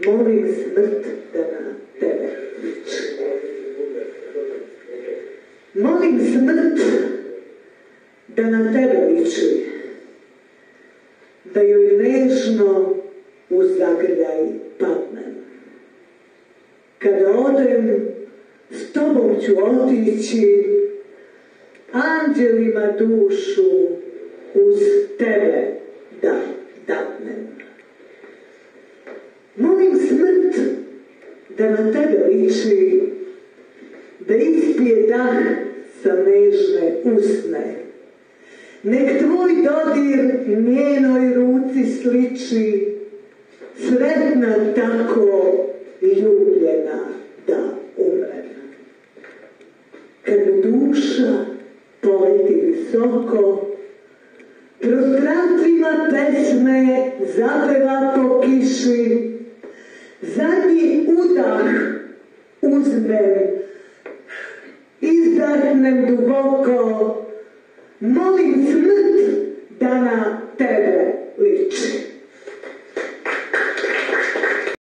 molim smrt da na tebe liči. Molim smrt da na tebe liči, da joj nežno u zagrljaj padnem. Kada odem, s tobom ću otići, anđelima dušu uz tebe da dadnem. Molim smrt da na tebe liči, da ispije dah sa nežne usne. Nek tvoj dodir njenoj ruci sliči, sretna tako ljubljena da umrem. Kad duša poleti visoko, prostranstvima pesme zapeva po kiši, zadnji udah uzmem, izdahnem duboko, molim smrt da na